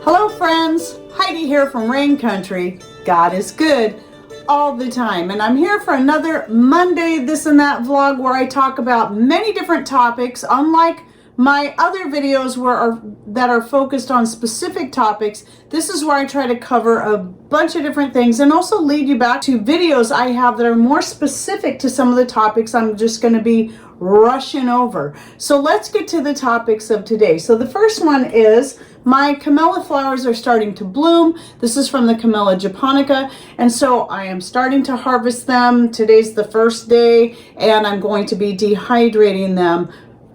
Hello friends, Heidi here from Rain Country. God is good all the time, and I'm here for another Monday this and that vlog where I talk about many different topics. Unlike my other videos that are focused on specific topics, this is where I try to cover a bunch of different things and also lead you back to videos I have that are more specific to some of the topics I'm just going to be rushing over. So let's get to the topics of today. So the first one is my Camellia flowers are starting to bloom. This is from the Camellia japonica, and so I am starting to harvest them. Today's the first day, and I'm going to be dehydrating them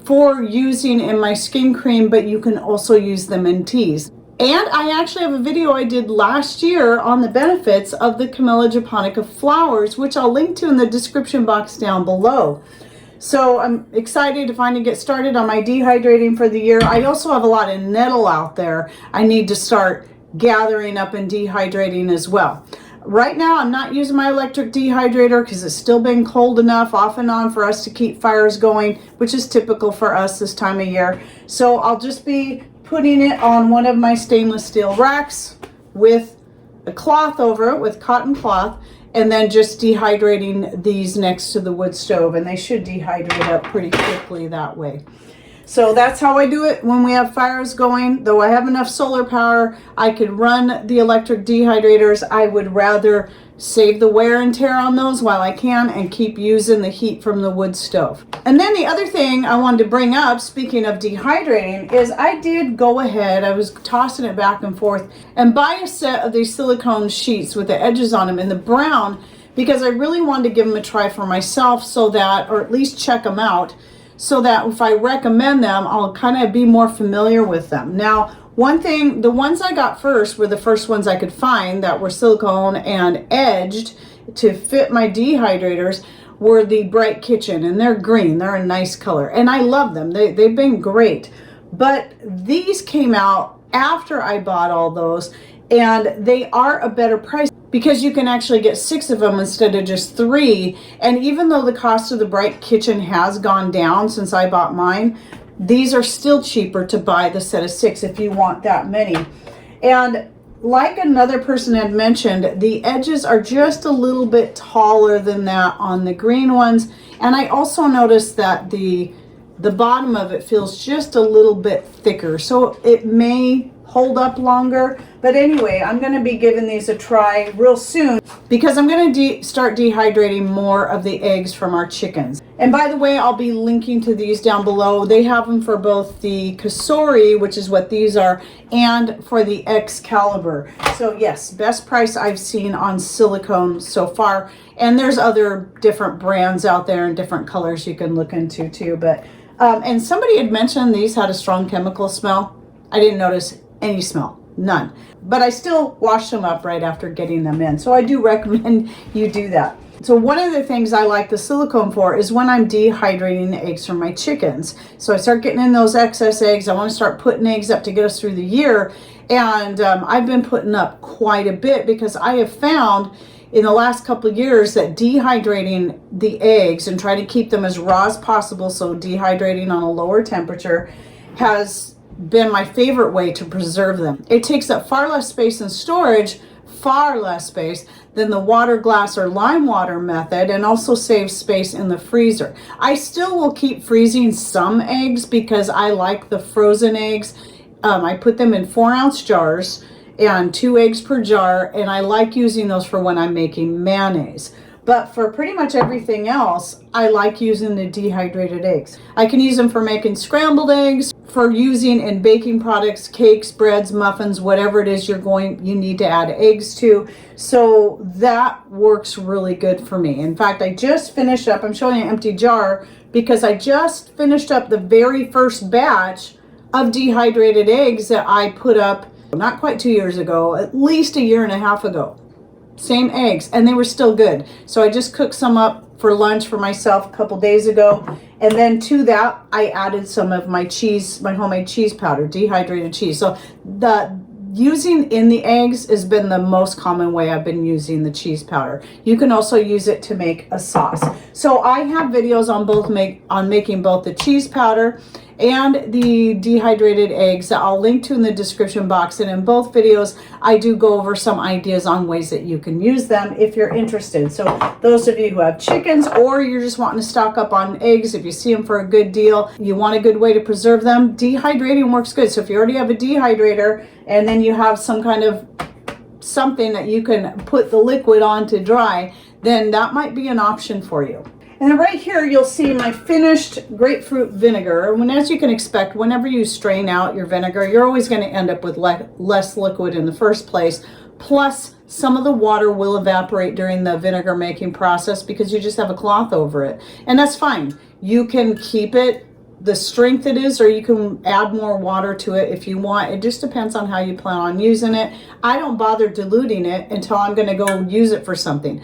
for using in my skin cream, but you can also use them in teas. And I actually have a video I did last year on the benefits of the Camellia japonica flowers, which I'll link to in the description box down below. So I'm excited to finally get started on my dehydrating for the year. I also have a lot of nettle out there I need to start gathering up and dehydrating as well. Right now I'm not using my electric dehydrator because it's still been cold enough off and on for us to keep fires going, which is typical for us this time of year. So I'll just be putting it on one of my stainless steel racks with a cloth over it, with cotton cloth, and then just dehydrating these next to the wood stove, and they should dehydrate up pretty quickly that way. So that's how I do it when we have fires going. Though I have enough solar power, I could run the electric dehydrators. I would rather save the wear and tear on those while I can and keep using the heat from the wood stove. And then the other thing I wanted to bring up, speaking of dehydrating, is I did go ahead, I was tossing it back and forth, and buy a set of these silicone sheets with the edges on them in the brown, because I really wanted to give them a try for myself, so that, or at least check them out, so that if I recommend them, I'll kind of be more familiar with them. Now, one thing, the ones I got first were the first ones I could find that were silicone and edged to fit my dehydrators, were the Bright Kitchen, and they're green. They're a nice color, and I love them. They've been great. But these came out after I bought all those, and they are a better price because you can actually get 6 of them instead of just 3. And even though the cost of the Bright Kitchen has gone down since I bought mine, these are still cheaper to buy the set of 6 if you want that many. And like another person had mentioned, the edges are just a little bit taller than that on the green ones. And I also noticed that the bottom of it feels just a little bit thicker, so it may hold up longer. But anyway, I'm going to be giving these a try real soon because I'm going to start dehydrating more of the eggs from our chickens. And by the way, I'll be linking to these down below. They have them for both the Kasori, which is what these are, and for the Excalibur. So yes, best price I've seen on silicone so far. And there's other different brands out there and different colors you can look into too. But and somebody had mentioned these had a strong chemical smell. I didn't notice any smell, none. But I still wash them up right after getting them in. So I do recommend you do that. So one of the things I like the silicone for is when I'm dehydrating the eggs from my chickens. So I start getting in those excess eggs. I want to start putting eggs up to get us through the year. And I've been putting up quite a bit because I have found in the last couple of years that dehydrating the eggs and trying to keep them as raw as possible, so dehydrating on a lower temperature, has been my favorite way to preserve them. It takes up far less space in storage, far less space than the water, glass, or lime water method, and also saves space in the freezer. I still will keep freezing some eggs because I like the frozen eggs. I put them in 4-ounce jars and 2 eggs per jar, and I like using those for when I'm making mayonnaise. But for pretty much everything else, I like using the dehydrated eggs. I can use them for making scrambled eggs, for using in baking products, cakes, breads, muffins, whatever it is you need to add eggs to. So that works really good for me. In fact, I just finished up, I'm showing you an empty jar because I just finished up the very first batch of dehydrated eggs that I put up not quite 2 years ago, at least 1.5 years ago. Same eggs, and they were still good. So I just cooked some up for lunch for myself a couple days ago, and then to that I added some of my cheese, my homemade cheese powder, dehydrated cheese. So the using in the eggs has been the most common way I've been using the cheese powder. You can also use it to make a sauce. So I have videos on making both the cheese powder and the dehydrated eggs that I'll link to in the description box. And in both videos, I do go over some ideas on ways that you can use them if you're interested. So those of you who have chickens, or you're just wanting to stock up on eggs, if you see them for a good deal, you want a good way to preserve them, dehydrating works good. So if you already have a dehydrator and then you have some kind of something that you can put the liquid on to dry, then that might be an option for you. And then right here, you'll see my finished grapefruit vinegar. And as you can expect, whenever you strain out your vinegar, you're always going to end up with less liquid in the first place. Plus, some of the water will evaporate during the vinegar making process because you just have a cloth over it. And that's fine. You can keep it the strength it is, or you can add more water to it if you want. It just depends on how you plan on using it. I don't bother diluting it until I'm going to go use it for something.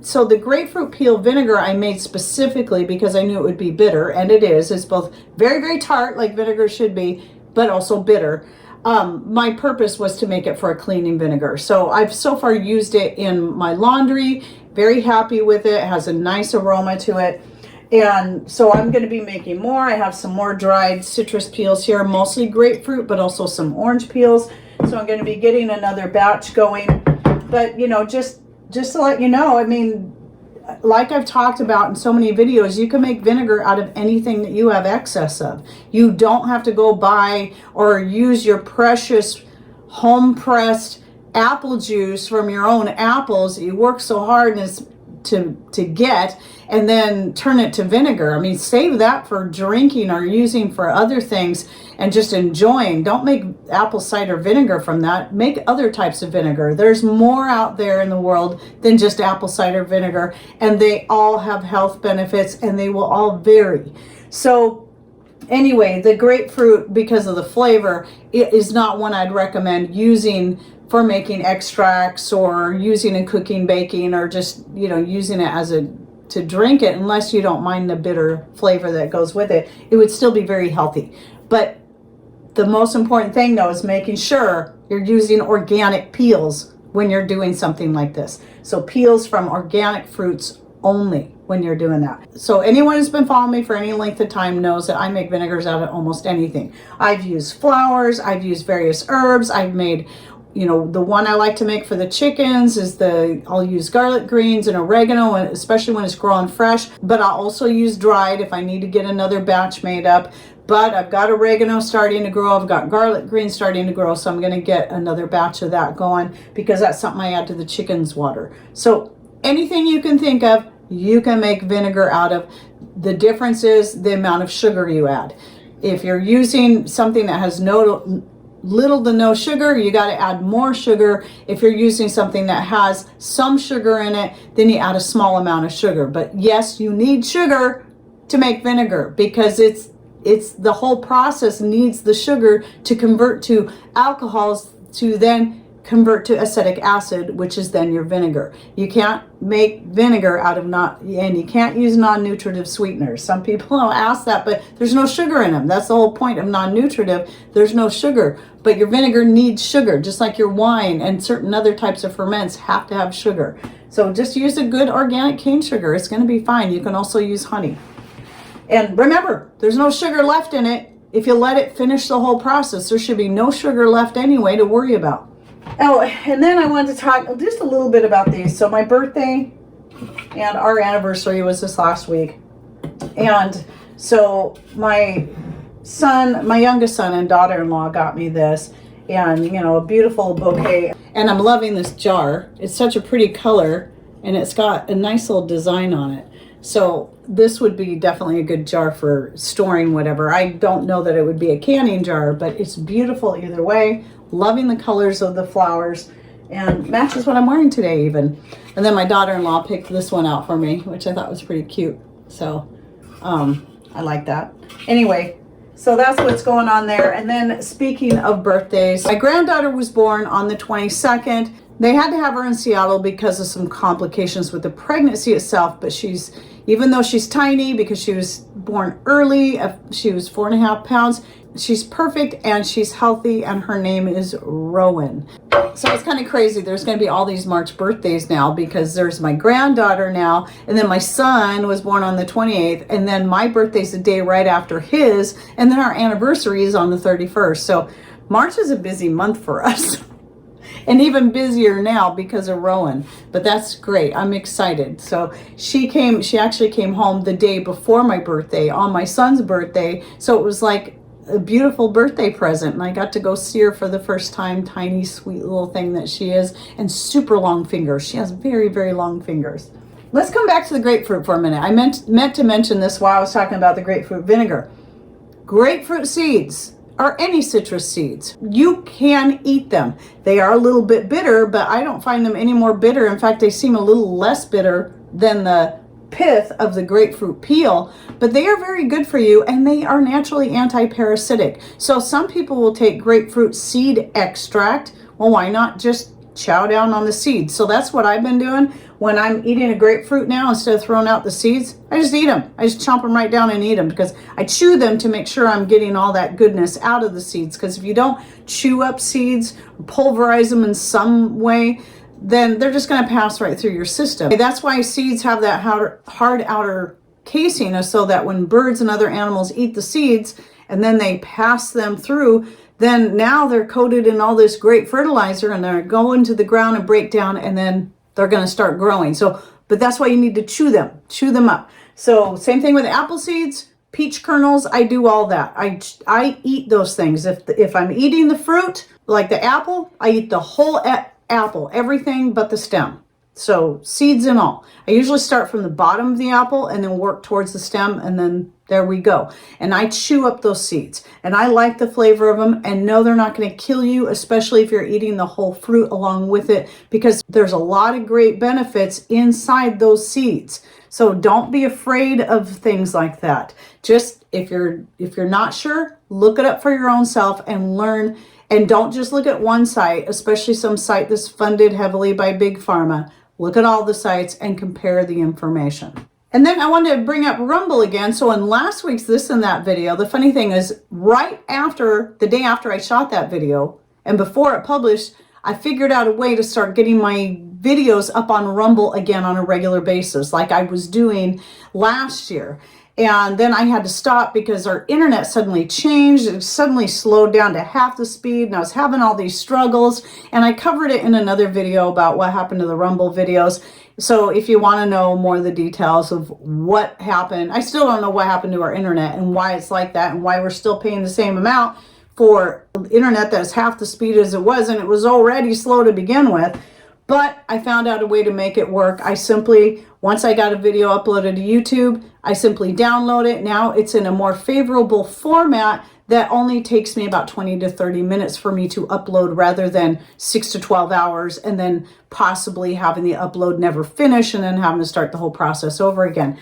So the grapefruit peel vinegar I made specifically because I knew it would be bitter, and it is. It's both very, very tart, like vinegar should be, but also bitter. My purpose was to make it for a cleaning vinegar. So I've so far used it in my laundry. Very happy with it. It has a nice aroma to it. And so I'm going to be making more. I have some more dried citrus peels here, mostly grapefruit, but also some orange peels. So I'm going to be getting another batch going. But, you know, just to let you know, I mean, like I've talked about in so many videos, you can make vinegar out of anything that you have excess of. You don't have to go buy or use your precious home-pressed apple juice from your own apples that you work so hard to get, and then turn it to vinegar. I mean, save that for drinking or using for other things and just enjoying. Don't make apple cider vinegar from that. Make other types of vinegar. There's more out there in the world than just apple cider vinegar, and they all have health benefits, and they will all vary. So anyway, the grapefruit, because of the flavor, it is not one I'd recommend using for making extracts or using in cooking, baking, or just, you know, using it to drink it, unless you don't mind the bitter flavor that goes with it. It would still be very healthy. But the most important thing, though, is making sure you're using organic peels when you're doing something like this. So peels from organic fruits only when you're doing that. So anyone who's been following me for any length of time knows that I make vinegars out of almost anything. I've used flowers, I've used various herbs, I've made, you know, the one I like to make for the chickens is I'll use garlic greens and oregano, and especially when it's grown fresh, but I'll also use dried if I need to get another batch made up. But I've got oregano starting to grow, I've got garlic greens starting to grow, so I'm going to get another batch of that going because that's something I add to the chickens' water. So anything you can think of, you can make vinegar out of. The difference is the amount of sugar you add. If you're using something that has little to no sugar, you got to add more sugar. If you're using something that has some sugar in it, then you add a small amount of sugar. But yes, you need sugar to make vinegar because it's the whole process needs the sugar to convert to alcohols to then convert to acetic acid, which is then your vinegar. You can't make vinegar out of and you can't use non-nutritive sweeteners. Some people will ask that, but there's no sugar in them. That's the whole point of non-nutritive. There's no sugar, but your vinegar needs sugar, just like your wine and certain other types of ferments have to have sugar. So just use a good organic cane sugar. It's going to be fine. You can also use honey. And remember, there's no sugar left in it. If you let it finish the whole process, there should be no sugar left anyway to worry about. Oh, and then I wanted to talk just a little bit about these. So my birthday and our anniversary was this last week. And so my youngest son and daughter-in-law got me this, and, you know, a beautiful bouquet. And I'm loving this jar. It's such a pretty color, and it's got a nice little design on it. So this would be definitely a good jar for storing whatever. I don't know that it would be a canning jar, but it's beautiful either way. Loving the colors of the flowers, and matches what I'm wearing today even. And then my daughter-in-law picked this one out for me, which I thought was pretty cute. So I like that. Anyway, so that's what's going on there. And then speaking of birthdays, my granddaughter was born on the 22nd. They had to have her in Seattle because of some complications with the pregnancy itself, but even though she's tiny, because she was born early, she was 4.5 pounds, she's perfect and she's healthy, and her name is Rowan. So it's kind of crazy. There's going to be all these March birthdays now, because there's my granddaughter now, and then my son was born on the 28th, and then my birthday's the day right after his, and then our anniversary is on the 31st. So March is a busy month for us. And even busier now because of Rowan, but that's great. I'm excited. So she actually came home the day before my birthday, on my son's birthday. So it was like a beautiful birthday present, and I got to go see her for the first time. Tiny, sweet little thing that she is, and super long fingers. She has very, very long fingers. Let's come back to the grapefruit for a minute. I meant to mention this while I was talking about the grapefruit vinegar. Grapefruit seeds, or any citrus seeds, you can eat them. They are a little bit bitter, but I don't find them any more bitter. In fact, they seem a little less bitter than the pith of the grapefruit peel, but they are very good for you, and they are naturally anti-parasitic. So some people will take grapefruit seed extract. Well, why not just chow down on the seeds? So that's what I've been doing. When I'm eating a grapefruit now, instead of throwing out the seeds, I just eat them. I just chomp them right down and eat them, because I chew them to make sure I'm getting all that goodness out of the seeds. Because if you don't chew up seeds, pulverize them in some way, then they're just going to pass right through your system. That's why seeds have that hard outer casing, so that when birds and other animals eat the seeds and then they pass them through, then now they're coated in all this great fertilizer, and they're going to the ground and break down, and then they're going to start growing. So, but that's why you need to chew them up. So same thing with apple seeds, peach kernels. I do all that. I eat those things. If I'm eating the fruit, like the apple, I eat the whole apple, everything but the stem. So seeds and all. I usually start from the bottom of the apple and then work towards the stem, and then there we go. And I chew up those seeds, and I like the flavor of them, and no, they're not going to kill you, especially if you're eating the whole fruit along with it, because there's a lot of great benefits inside those seeds. So don't be afraid of things like that. Just if you're not sure, look it up for your own self and learn. And don't just look at one site, especially some site that's funded heavily by Big Pharma. Look at all the sites and compare the information. And then I wanted to bring up Rumble again. So in last week's This and That video, the funny thing is, right after, the day after I shot that video, and before it published, I figured out a way to start getting my videos up on Rumble again on a regular basis, like I was doing last year. And then I had to stop because our internet suddenly changed. It suddenly slowed down to half the speed, and I was having all these struggles. And I covered it in another video about what happened to the Rumble videos. So if you want to know more of the details of what happened, I still don't know what happened to our internet and why it's like that, and why we're still paying the same amount for internet that's half the speed as it was, and it was already slow to begin with. But I found out a way to make it work. Once I got a video uploaded to YouTube, I simply download it. Now it's in a more favorable format that only takes me about 20 to 30 minutes for me to upload, rather than 6 to 12 hours, and then possibly having the upload never finish and then having to start the whole process over again.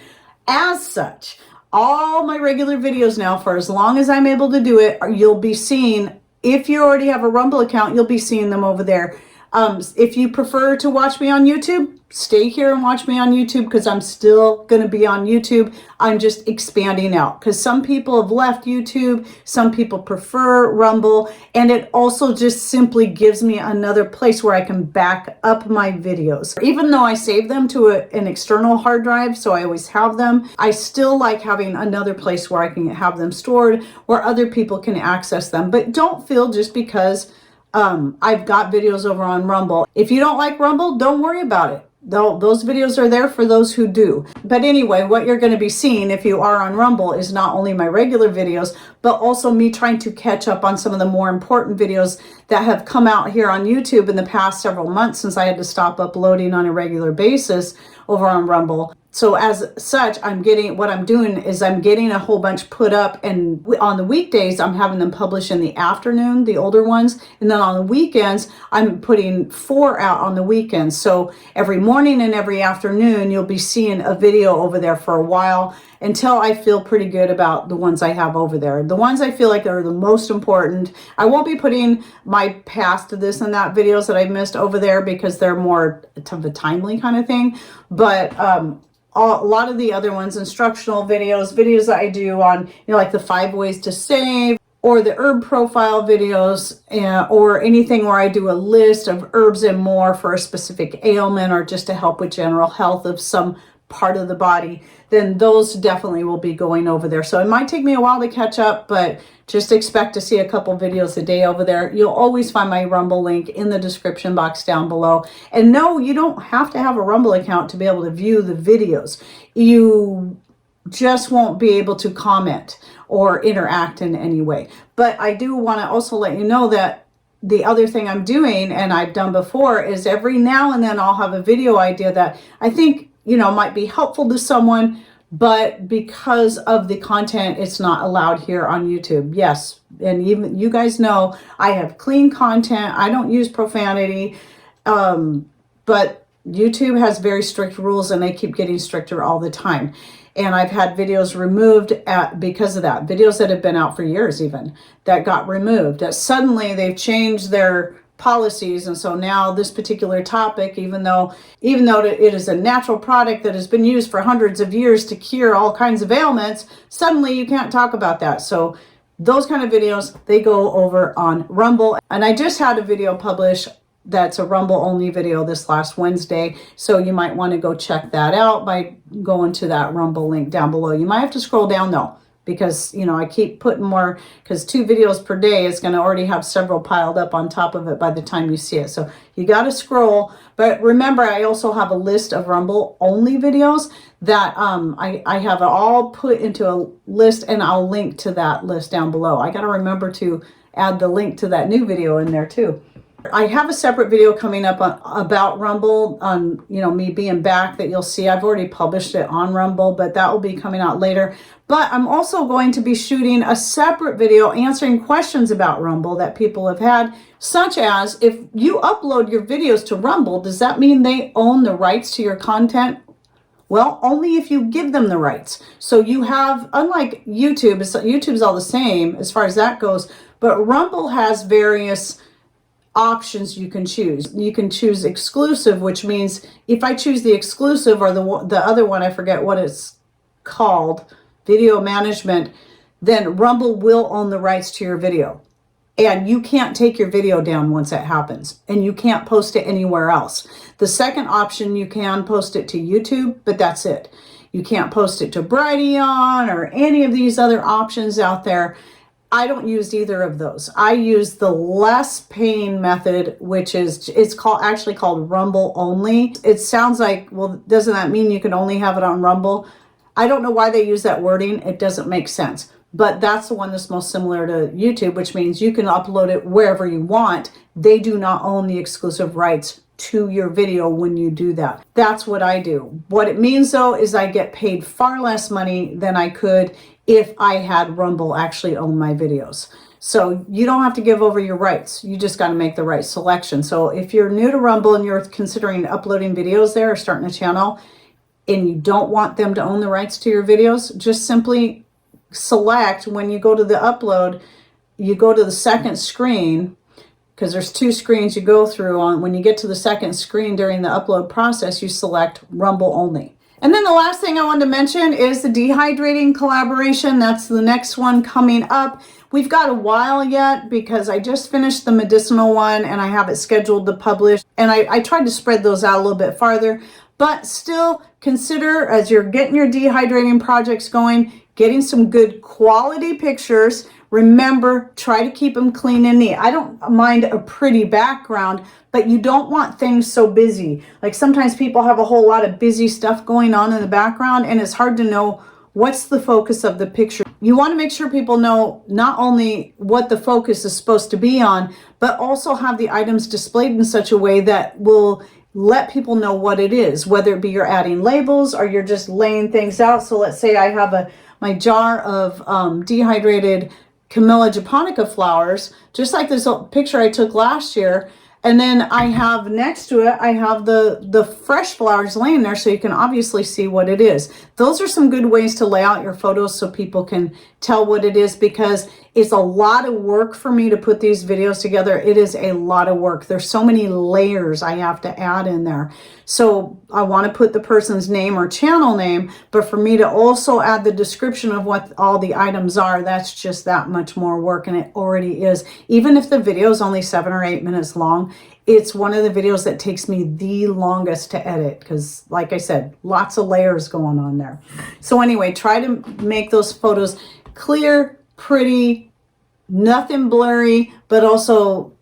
As such, all my regular videos now, for as long as I'm able to do it, you'll be seeing, if you already have a Rumble account, you'll be seeing them over there. If you prefer to watch me on YouTube, stay here and watch me on YouTube, because I'm still going to be on YouTube. I'm just expanding out, because some people have left YouTube, some people prefer Rumble, and it also just simply gives me another place where I can back up my videos. Even though I save them to an external hard drive, so I always have them, I still like having another place where I can have them stored, where other people can access them. But don't feel just because I've got videos over on Rumble. If you don't like Rumble, don't worry about it. Those videos are there for those who do. But anyway, what you're going to be seeing if you are on Rumble is not only my regular videos, but also me trying to catch up on some of the more important videos that have come out here on YouTube in the past several months, since I had to stop uploading on a regular basis over on Rumble. So as such, what I'm doing is I'm getting a whole bunch put up, and on the weekdays, I'm having them publish in the afternoon, the older ones. And then on the weekends, I'm putting 4 out on the weekends. So every morning and every afternoon, you'll be seeing a video over there for a while until I feel pretty good about the ones I have over there. The ones I feel like are the most important. I won't be putting my past this and that videos that I missed over there because they're more of a timely kind of thing. But, a lot of the other ones, instructional videos that I do on, like the 5 ways to save, or the herb profile videos, or anything where I do a list of herbs and more for a specific ailment or just to help with general health of some part of the body, then those definitely will be going over there. So it might take me a while to catch up, but just expect to see a couple videos a day over there. You'll always find my Rumble link in the description box down below. And no, you don't have to have a Rumble account to be able to view the videos. You just won't be able to comment or interact in any way. But I do want to also let you know that the other thing I'm doing, and I've done before, is every now and then I'll have a video idea that I think might be helpful to someone, but because of the content, it's not allowed here on YouTube. Yes, and even you guys know I have clean content. I don't use profanity, but YouTube has very strict rules, and they keep getting stricter all the time. And I've had videos removed because of that. Videos that have been out for years even, that got removed. That suddenly they've changed their policies, and so now this particular topic, even though it is a natural product that has been used for hundreds of years to cure all kinds of ailments, suddenly you can't talk about that. So those kind of videos, they go over on Rumble. And I just had a video publish that's a Rumble only video this last Wednesday, so you might want to go check that out by going to that Rumble link down below. You might have to scroll down though, because I keep putting more, because 2 videos per day is going to already have several piled up on top of it by the time you see it. So you got to scroll. But remember, I also have a list of Rumble only videos that I have it all put into a list, and I'll link to that list down below. I got to remember to add the link to that new video in there too. I have a separate video coming up about Rumble, on me being back, that you'll see. I've already published it on Rumble, but that will be coming out later. But I'm also going to be shooting a separate video answering questions about Rumble that people have had, such as, if you upload your videos to Rumble, does that mean they own the rights to your content? Well, only if you give them the rights. So you have, unlike YouTube, YouTube's all the same as far as that goes, but Rumble has various options you can choose. You can choose exclusive, which means if I choose the exclusive, or the other one, I forget what it's called, video management, then Rumble will own the rights to your video. And you can't take your video down once that happens, and you can't post it anywhere else. The second option, you can post it to YouTube, but that's it. You can't post it to Brighteon or any of these other options out there. I don't use either of those. I use the less paying method, which is, it's actually called Rumble only. It sounds like, well, doesn't that mean you can only have it on Rumble? I don't know why they use that wording. It doesn't make sense. But that's the one that's most similar to YouTube, which means you can upload it wherever you want. They do not own the exclusive rights to your video when you do that. That's what I do. What it means though is I get paid far less money than I could if I had Rumble actually own my videos. So you don't have to give over your rights. You just got to make the right selection. So if you're new to Rumble and you're considering uploading videos there or starting a channel, and you don't want them to own the rights to your videos, just simply select, when you go to the upload, you go to the second screen, because there's 2 screens you go through. When you get to the second screen during the upload process, you select Rumble only. And then the last thing I wanted to mention is the Dehydrating collaboration. That's the next one coming up. We've got a while yet, because I just finished the medicinal one and I have it scheduled to publish. And I tried to spread those out a little bit farther, but still consider, as you're getting your dehydrating projects going, getting some good quality pictures. Remember, try to keep them clean and neat. I don't mind a pretty background, but you don't want things so busy. Like sometimes people have a whole lot of busy stuff going on in the background, and it's hard to know what's the focus of the picture. You want to make sure people know not only what the focus is supposed to be on, but also have the items displayed in such a way that will let people know what it is, whether it be you're adding labels or you're just laying things out. So let's say I have my jar of dehydrated Camellia japonica flowers, just like this picture I took last year. And then I have next to it, I have the fresh flowers laying there, so you can obviously see what it is. Those are some good ways to lay out your photos so people can tell what it is, because it's a lot of work for me to put these videos together. It is a lot of work. There's so many layers I have to add in there. So I want to put the person's name or channel name, but for me to also add the description of what all the items are, that's just that much more work, and it already is. Even if the video is only 7 or 8 minutes long, it's one of the videos that takes me the longest to edit because, like I said, lots of layers going on there. So anyway, try to make those photos clear, pretty, nothing blurry, but also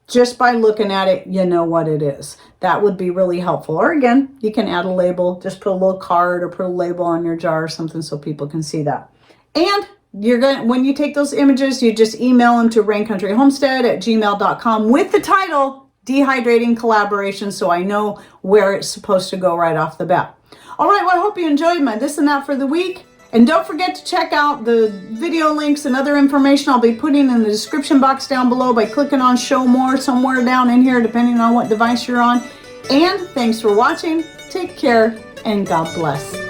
just by looking at it, you know what it is. That would be really helpful. Or again, you can add a label, just put a little card or put a label on your jar or something so people can see that. And when you take those images, you just email them to raincountryhomestead@gmail.com with the title Dehydrating Collaboration, so I know where it's supposed to go right off the bat. All right, well, I hope you enjoyed my this and that for the week. And don't forget to check out the video links and other information I'll be putting in the description box down below by clicking on show more somewhere down in here, depending on what device you're on. And thanks for watching. Take care and God bless.